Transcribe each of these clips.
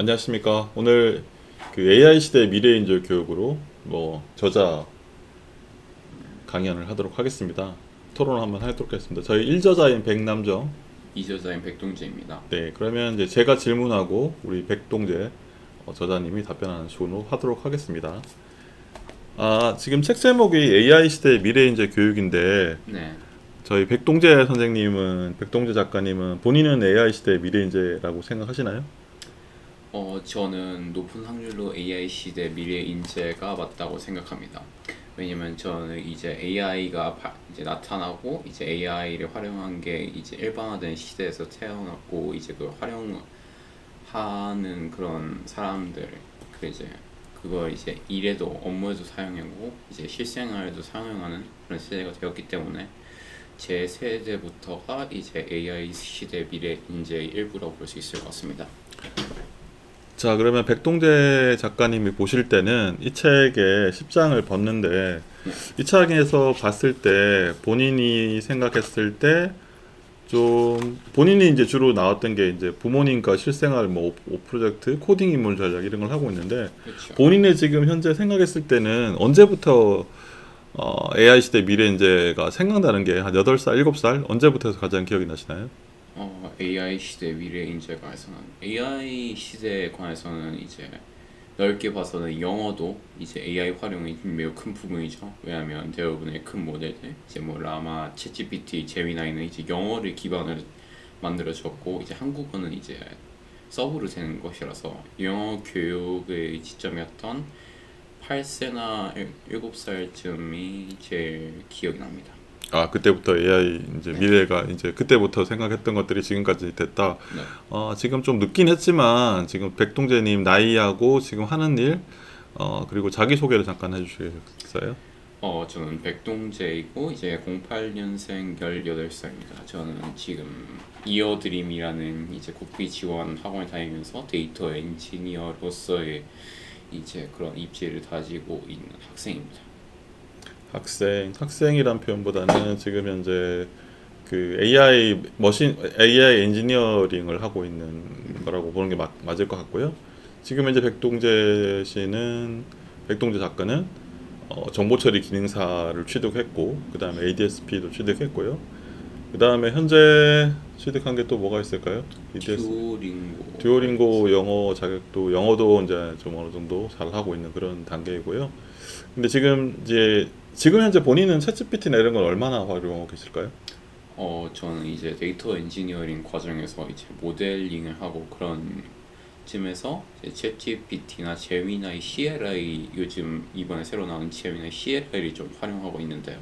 안녕하십니까. 오늘 그 AI 시대 미래인재 교육으로 저자 강연을 하도록 하겠습니다. 토론을 한번 하도록 하겠습니다. 저희 1저자인 백남정. 이저자인 백동재입니다. 네, 그러면 이제 제가 질문하고 우리 백동재 저자님이 답변하는 식으로 하도록 하겠습니다. 지금 책 제목이 AI 시대 미래인재 교육인데 네. 저희 백동재 선생님은 백동재 작가님은 본인은 AI 시대 미래인재라고 생각하시나요? 저는 높은 확률로 AI 시대 미래 인재가 맞다고 생각합니다. 왜냐면 저는 이제 AI가 이제 나타나고 이제 AI를 활용한 게 이제 일반화된 시대에서 태어났고 이제 그걸 활용하는 그런 사람들 이제 그걸 이제 일에도 업무에도 사용하고 이제 실생활에도 사용하는 그런 시대가 되었기 때문에 제 세대부터가 이제 AI 시대 미래 인재의 일부라고 볼 수 있을 것 같습니다. 자, 그러면 백동재 작가님이 보실 때는 이 책의 10장을 봤는데 이 책에서 봤을 때 본인이 생각했을 때 좀 본인이 이제 주로 나왔던 게 이제 부모님과 실생활 오 프로젝트, 코딩 인물 전략 이런 걸 하고 있는데 그렇죠. 본인의 지금 현재 생각했을 때는 언제부터 AI 시대 미래인재가 생각나는 게 한 8살, 7살 언제부터 해서 가장 기억이 나시나요? AI 시대 미래 인재에 관해서는 AI 시대에 관해서는 이제 넓게 봐서는 영어도 이제 AI 활용이 매우 큰 부분이죠. 왜냐하면 대부분의 큰 모델들 이제 뭐 라마, 챗GPT, 제미나이는 이제 영어를 기반으로 만들어졌고 이제 한국어는 이제 서브로 되는 것이라서 영어 교육의 지점이었던 8세나 7살쯤이 제일 기억이 납니다. 그때부터 AI 이제 네. 미래가 이제 그때부터 생각했던 것들이 지금까지 됐다. 네. 지금 좀 늦긴 했지만 지금 백동재님 나이하고 지금 하는 일, 그리고 자기 소개를 잠깐 해주시겠어요? 저는 백동재이고 이제 08년생 18살입니다. 저는 지금 이어드림이라는 이제 국비 지원 학원을 다니면서 데이터 엔지니어로서의 이제 그런 입지를 다지고 있는 학생입니다. 학생이란 표현보다는 지금 현재 그 AI 엔지니어링을 하고 있는 거라고 보는 게 맞을 것 같고요. 지금 현재 백동재 작가는 정보 처리 기능사를 취득했고, 그 다음에 ADSP도 취득했고요. 그 다음에 현재 취득한 게 또 뭐가 있을까요? EDS, 듀오링고. 듀오링고 영어 자격도 영어도 이제 좀 어느 정도 잘 하고 있는 그런 단계이고요. 근데 지금 현재 본인은 챗GPT나 이런 걸 얼마나 활용하고 계실까요? 저는 이제 데이터 엔지니어링 과정에서 이제 모델링을 하고 그런 쯤에서 이제 챗GPT나 제미나이 CLI 요즘 이번에 새로 나온 제미나이 CLI를 좀 활용하고 있는데요.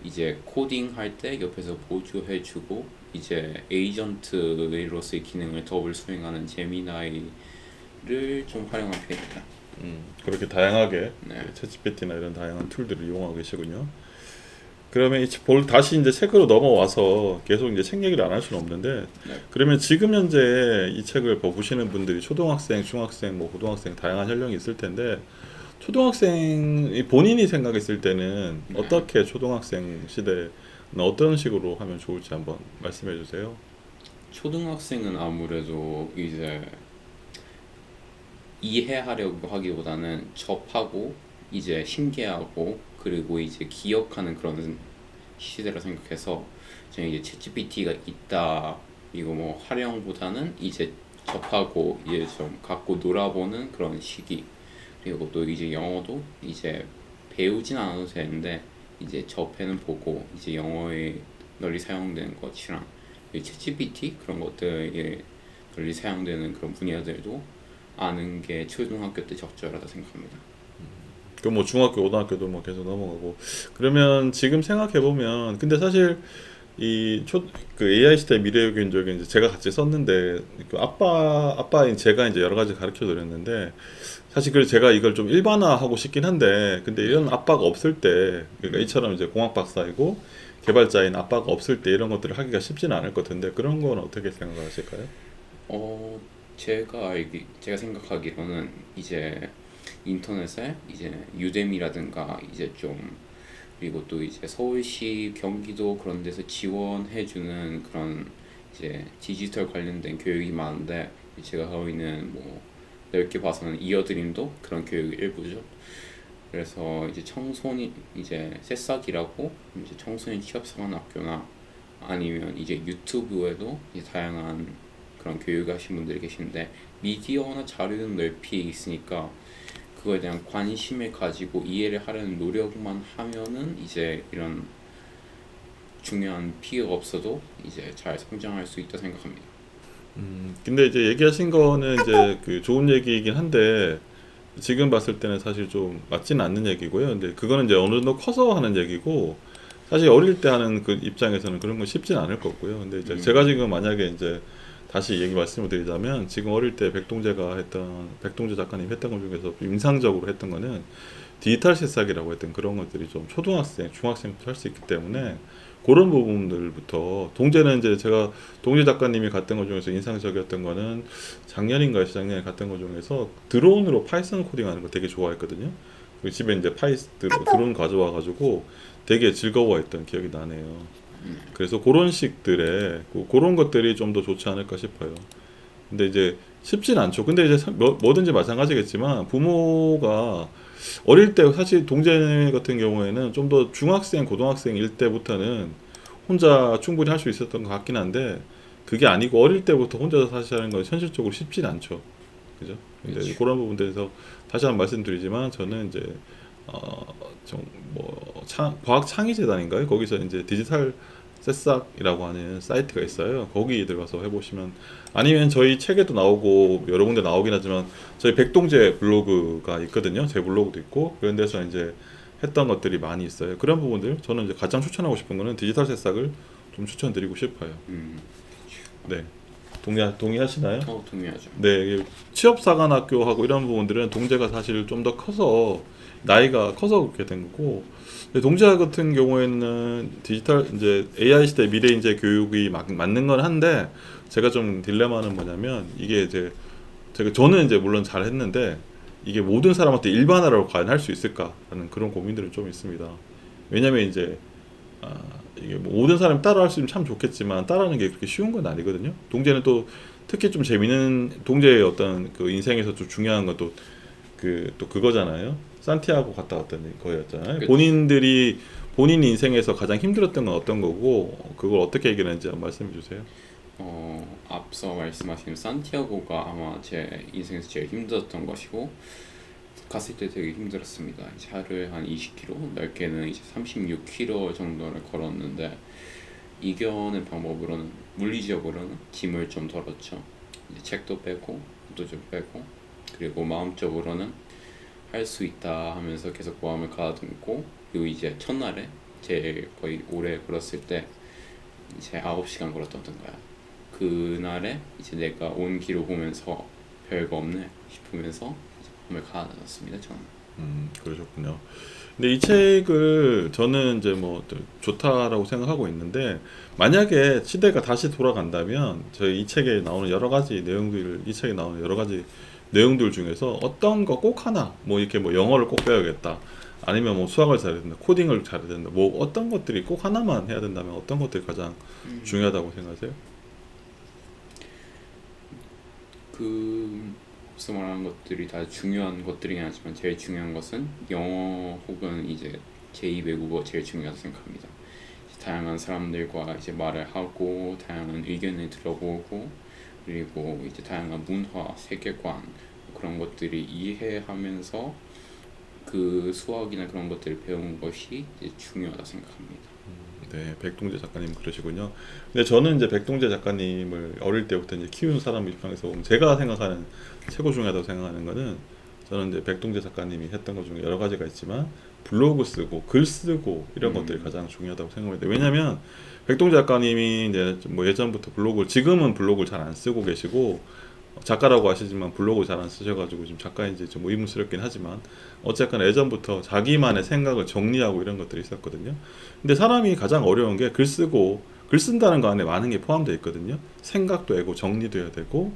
이제 코딩 할 때 옆에서 보조해주고 이제 에이전트로서의 기능을 더블 수행하는 제미나이를 좀 활용한 편입니다. 그렇게 다양하게 네. 챗GPT나 이런 다양한 툴들을 이용하고 계시군요. 그러면 다시 이제 책으로 넘어와서 계속 이제 책 얘기를 안 할 수는 없는데, 네. 그러면 지금 현재 이 책을 보시는 분들이 초등학생, 중학생, 고등학생 다양한 연령이 있을 텐데, 초등학생이 본인이 생각했을 때는 네. 어떻게 초등학생 시대는 어떤 식으로 하면 좋을지 한번 말씀해 주세요. 초등학생은 아무래도 이제 이해하려고 하기보다는 접하고 이제 신기하고 그리고 이제 기억하는 그런 시대라 생각해서 저는 이제 챗GPT가 있다 이거 뭐 활용보다는 이제 접하고 이제 좀 갖고 놀아보는 그런 시기. 그리고 또 이제 영어도 이제 배우진 않아도 되는데 이제 접해는 보고 이제 영어에 널리 사용되는 것이랑 챗GPT 그런 것들에 널리 사용되는 그런 분야들도 아는 게 초등학교 때 적절하다 생각합니다. 그 뭐 중학교, 고등학교도 뭐 계속 넘어가고 그러면 지금 생각해 보면 근데 사실 그 AI 시대 미래교육인적인 이제 제가 같이 썼는데 그 아빠인 제가 이제 여러 가지 가르쳐 드렸는데 사실 그래서 제가 이걸 좀 일반화하고 싶긴 한데 근데 네. 이런 아빠가 없을 때 그러니까 이처럼 이제 공학 박사이고 개발자인 아빠가 없을 때 이런 것들을 하기가 쉽지는 않을 것 같은데 그런 건 어떻게 생각하실까요? 어, 제가 생각하기로는 이제 인터넷에 이제 유데미라든가 이제 좀 그리고 또 이제 서울시, 경기도 그런 데서 지원해주는 그런 이제 디지털 관련된 교육이 많은데 제가 하고 있는 뭐 넓게 봐서는 이어드림도 그런 교육의 일부죠. 그래서 이제 청소년 이제 새싹이라고 이제 청소년 취업사관학교나 아니면 이제 유튜브에도 이제 다양한 그런 교육하신 분들이 계신데 미디어나 자료는 넓히 있으니까 그거에 대한 관심을 가지고 이해를 하려는 노력만 하면은 이제 이런 중요한 피해가 없어도 이제 잘 성장할 수 있다 생각합니다. 근데 이제 얘기하신 거는 이제 그 좋은 얘기이긴 한데 지금 봤을 때는 사실 좀 맞지는 않는 얘기고요. 근데 그거는 이제 어느 정도 커서 하는 얘기고 사실 어릴 때 하는 그 입장에서는 그런 건 쉽진 않을 거고요. 근데 이제 제가 지금 만약에 이제 다시 얘기 말씀을 드리자면 지금 어릴 때 백동재 작가님 했던 것 중에서 인상적으로 했던 거는 디지털 새싹이라고 했던 그런 것들이 좀 초등학생, 중학생부터 할 수 있기 때문에 그런 부분들부터 동재는 이제 제가 동재 작가님이 갔던 것 중에서 인상적이었던 거는 작년인가요, 작년에 갔던 것 중에서 드론으로 파이썬 코딩하는 거 되게 좋아했거든요. 그 집에 이제 드론 가져와 가지고 되게 즐거워했던 기억이 나네요. 그래서 그런 식들의 그런 것들이 좀 더 좋지 않을까 싶어요. 근데 이제 쉽진 않죠. 근데 이제 뭐든지 마찬가지겠지만 부모가 어릴 때 사실 동재 같은 경우에는 좀 더 중학생, 고등학생일 때부터는 혼자 충분히 할 수 있었던 것 같긴 한데 그게 아니고 어릴 때부터 혼자서 사실 하는 건 현실적으로 쉽진 않죠. 그죠? 근데 그렇죠. 그런 부분들에서 다시 한번 말씀드리지만 저는 이제 어좀뭐 과학 창의 재단인가요? 거기서 이제 디지털 새싹이라고 하는 사이트가 있어요. 거기 들어가서 해보시면 아니면 저희 책에도 나오고 여러 군데 나오긴 하지만 저희 백동재 블로그가 있거든요. 제 블로그도 있고 그런 데서 이제 했던 것들이 많이 있어요. 그런 부분들 저는 이제 가장 추천하고 싶은 거는 디지털 새싹을 좀 추천드리고 싶어요. 음, 네. 동의하시나요? 동의하죠. 네, 취업사관학교하고 이런 부분들은 동재가 사실 좀 더 커서 나이가 커서 그렇게 된 거고 근데 동재 같은 경우에는 디지털 이제 AI 시대 미래 인재 교육이 맞는 건 한데 제가 좀 딜레마는 뭐냐면 이게 이제 저는 이제 물론 잘 했는데 이게 모든 사람한테 일반화로 과연 할 수 있을까라는 그런 고민들은 좀 있습니다. 왜냐면 이제 아, 이게 뭐 모든 사람이 따라할 수 있으면 참 좋겠지만 따라하는 게 그렇게 쉬운 건 아니거든요. 동재는 또 특히 좀 재미있는 동재의 어떤 그 인생에서 좀 중요한 건 또 또 그거잖아요. 산티아고 갔다 왔던 거였잖아요. 그렇죠. 본인 인생에서 가장 힘들었던 건 어떤 거고 그걸 어떻게 해결했는지 한번 말씀해 주세요. 앞서 말씀하신 산티아고가 아마 제 인생에서 제일 힘들었던 것이고 갔을 때 되게 힘들었습니다. 이제 하루에 한 20km, 넓게는 이제 36km 정도를 걸었는데 이겨낸 방법으로는 물리적으로는 짐을 좀 덜었죠. 이제 책도 빼고 옷도 좀 빼고 그리고 마음적으로는 할 수 있다 하면서 계속 마음을 가다듬고 그리고 이제 첫날에 제일 거의 오래 걸었을 때 이제 9시간 걸었던 거야. 그날에 이제 내가 온 길을 보면서 별거 없네 싶으면서 이제 마음을 가다듬었습니다. 저는. 그러셨군요. 근데 이 책을 저는 이제 뭐또 좋다라고 생각하고 있는데 만약에 시대가 다시 돌아간다면 저희 이 책에 나오는 여러 가지 내용들 이 책에 나오는 여러 가지 내용들 중에서 어떤 거 꼭 하나 뭐 이렇게 뭐 영어를 꼭 배워야겠다 아니면 뭐 수학을 잘해야 된다 코딩을 잘해야 된다 뭐 어떤 것들이 꼭 하나만 해야 된다면 어떤 것들이 가장 중요하다고 생각하세요? 그 앞서 말한 것들이 다 중요한 것들이긴 하지만 제일 중요한 것은 영어 혹은 이제 제2 외국어 제일 중요하다고 생각합니다. 이제 다양한 사람들과 이제 말을 하고 다양한 의견을 들어보고 그리고 이제 다양한 문화, 세계관 그런 것들이 이해하면서 그 수학이나 그런 것들을 배우는 것이 이제 중요하다 생각합니다. 네, 백동재 작가님 그러시군요. 근데 저는 이제 백동재 작가님을 어릴 때부터 이제 키운 사람 입장에서 보면 제가 생각하는 최고 중요하다고 생각하는 거는 저는 이제 백동재 작가님이 했던 것 중에 여러 가지가 있지만 블로그 쓰고 글 쓰고 이런 것들이 가장 중요하다고 생각합니다. 왜냐하면 백동재 작가님이 이제 뭐 예전부터 지금은 블로그를 잘 안 쓰고 계시고 작가라고 하시지만 블로그 잘 안 쓰셔가지고 지금 작가인지 좀 의문스럽긴 하지만 어쨌거나 예전부터 자기만의 생각을 정리하고 이런 것들이 있었거든요. 근데 사람이 가장 어려운 게 글 쓴다는 거 안에 많은 게 포함되어 있거든요. 생각도 하고 정리도 해야 되고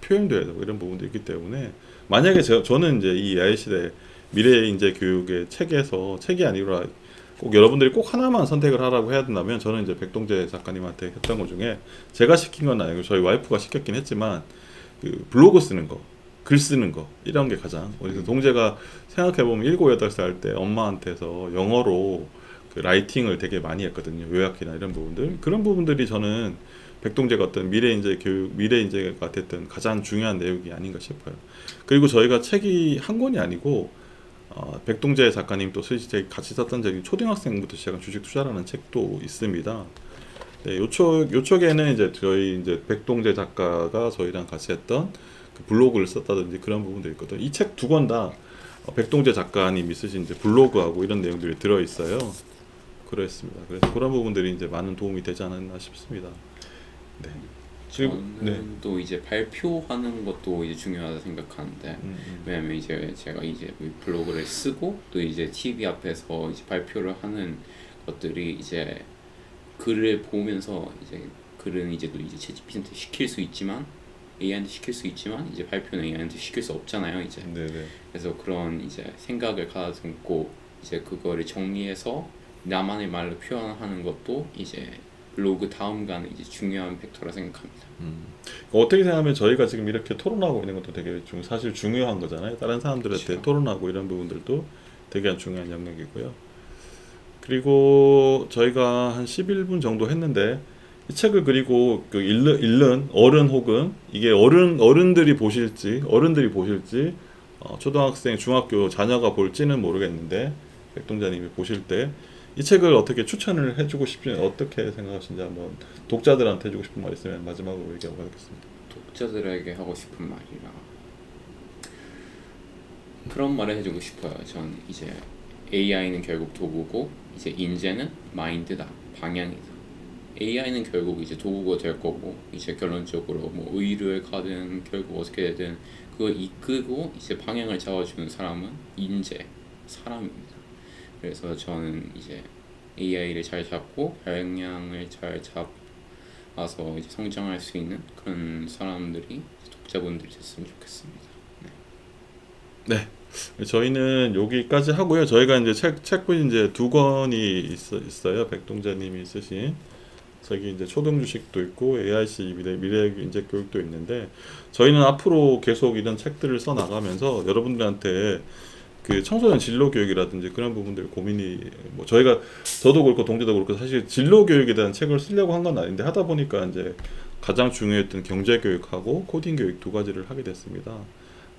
표현도 해야 되고 이런 부분도 있기 때문에 만약에 저는 이제 이 AI 시대 미래 인재 교육의 책이 아니라 꼭 여러분들이 꼭 하나만 선택을 하라고 해야 된다면 저는 이제 백동재 작가님한테 했던 것 중에 제가 시킨 건 아니고 저희 와이프가 시켰긴 했지만 그 블로그 쓰는 거, 글 쓰는 거 이런 게 가장 그래서 동재가 생각해 보면 7, 8살 때 엄마한테서 영어로 그 라이팅을 되게 많이 했거든요. 요약이나 이런 부분들 그런 부분들이 저는 백동재가 어떤 미래 인재 교육 미래 인재가 됐던 가장 중요한 내용이 아닌가 싶어요. 그리고 저희가 책이 한 권이 아니고 백동재 작가님 또 같이 썼던 적이 초등학생부터 시작한 주식 투자라는 책도 있습니다. 네, 요쪽에는 이제 저희 이제 백동재 작가가 저희랑 같이 했던 그 블로그를 썼다든지 그런 부분도 있거든요. 이 책 두 권 다 백동재 작가님이 쓰신 이제 블로그하고 이런 내용들이 들어 있어요. 그렇습니다. 그래서 그런 부분들이 이제 많은 도움이 되지 않았나 싶습니다. 네. 그리고 저는 또 이제 발표하는 것도 이제 중요하다 생각하는데 왜냐면 이제 제가 이제 블로그를 쓰고 또 이제 TV 앞에서 이제 발표를 하는 것들이 이제 글을 보면서 이제 글은 이제 또 이제 챗GPT한테 시킬 수 있지만 AI한테 시킬 수 있지만 이제 발표는 AI한테 시킬 수 없잖아요 이제. 네네. 그래서 그런 이제 생각을 가슴고 이제 그거를 정리해서 나만의 말로 표현하는 것도 이제 블로그 다음 가는 이제 중요한 팩터라 생각합니다. 어떻게 생각하면 저희가 지금 이렇게 토론하고 있는 것도 되게 사실 중요한 거잖아요. 다른 사람들한테 그렇죠. 토론하고 이런 부분들도 되게 중요한 영역이고요. 그리고 저희가 한 11분 정도 했는데 이 책을 그리고 그 읽는 어른 혹은 이게 어른들이 보실지 초등학생, 중학교 자녀가 볼지는 모르겠는데 백동자님이 보실 때 이 책을 어떻게 추천을 해주고 싶으면 어떻게 생각하시는지 한번 독자들한테 해주고 싶은 말 있으면 마지막으로 얘기하고 가겠습니다. 독자들에게 하고 싶은 말이라 그런 말을 해주고 싶어요. 전 이제 AI는 결국 도구고 이제 인재는 마인드다, 방향이다. AI는 결국 이제 도구가 될 거고 이제 결론적으로 뭐 의를 가든 결국 어떻게 되든 그걸 이끌고 이제 방향을 잡아주는 사람은 인재, 사람입니다. 그래서 저는 이제 AI를 잘 잡고 방향을 잘 잡아서 이제 성장할 수 있는 그런 사람들이 독자분들이 됐으면 좋겠습니다. 네. 저희는 여기까지 하고요. 저희가 이제 책이 이제 두 권이 있어요. 백동자님이 쓰신 저기 이제 초등 주식도 있고 AIC 미래 인재 교육도 있는데 저희는 앞으로 계속 이런 책들을 써 나가면서 여러분들한테 그 청소년 진로 교육이라든지 그런 부분들 고민이 뭐 저도 그렇고 동재도 그렇고 사실 진로 교육에 대한 책을 쓰려고 한 건 아닌데 하다 보니까 이제 가장 중요했던 경제 교육하고 코딩 교육 두 가지를 하게 됐습니다.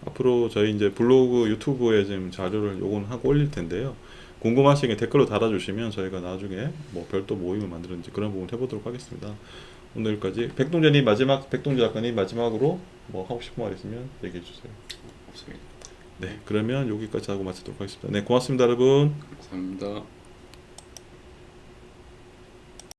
앞으로 저희 이제 블로그 유튜브에 지금 자료를 요건 하고 올릴 텐데요. 궁금하신 게 댓글로 달아주시면 저희가 나중에 뭐 별도 모임을 만들든지 그런 부분 해보도록 하겠습니다. 오늘까지 백동재 작가님 마지막으로 뭐 하고 싶은 말 있으면 얘기해 주세요. 없습니다. 네, 그러면 여기까지 하고 마치도록 하겠습니다. 네, 고맙습니다, 여러분. 감사합니다.